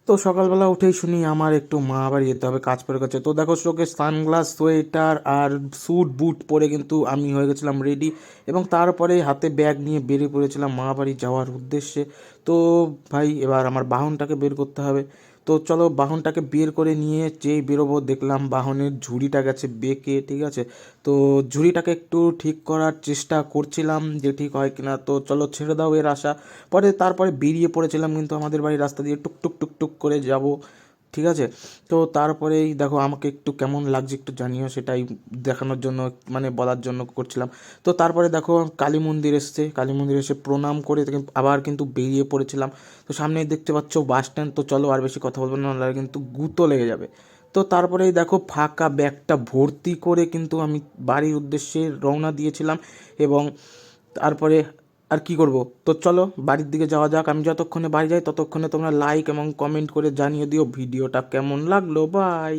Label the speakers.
Speaker 1: তো সকালবেলা উঠেই শুনি আমার একটু মা বাড়ি যেতে হবে কাজ পড়ে গেছে। তো দেখো চোখে সানগ্লাস, সোয়েটার আর স্যুট বুট পরে কিন্তু আমি হয়ে গেছিলাম রেডি, এবং তারপরে হাতে ব্যাগ নিয়ে বেরিয়ে পড়েছিলাম মা বাড়ি যাওয়ার উদ্দেশ্যে। তো ভাই এবার আমার বাহনটাকে বের করতে হবে। তো চলো বাহনটাকে বের করে নিয়ে যেই বেরোবো দেখলাম বাহনের ঝুড়িটা গেছে বেঁকে, ঠিক আছে। তো ঝুড়িটাকে একটু ঠিক করার চেষ্টা করছিলাম যে ঠিক হয় কিনা, তো চলো ছেড়ে দাও এর আশা। তারপরে বেরিয়ে পড়েছিলাম কিন্তু আমাদের বাড়ির রাস্তা দিয়ে টুকটুক টুকটুক করে যাব, ঠিক আছে। তো তারপরেই দেখো আমাকে একটু কেমন লাগছে একটু জানিও, সেটাই দেখানোর জন্য মানে বলার জন্য করছিলাম। তো তারপরে দেখো কালী মন্দির এসছে, কালী মন্দির এসে প্রণাম করে আবার কিন্তু বেরিয়ে পড়েছিলাম। তো সামনেই দেখতে পাচ্ছ বাস স্ট্যান্ড। তো চলো আর বেশি কথা বলবো না, নাহলে কিন্তু গুঁতো লেগে যাবে। তো তারপরেই দেখো ফাঁকা ব্যাগটা ভর্তি করে কিন্তু আমি বাড়ির উদ্দেশ্যে রওনা দিয়েছিলাম। এবং তারপরে আর কি করব, তো চলো বাড়ির দিকে যাওয়া যাক। আমি যতক্ষণে বাড়ি যাই ততক্ষণে তোমরা লাইক এবং কমেন্ট করে জানিয়ে দিও ভিডিওটা কেমন লাগলো। বাই।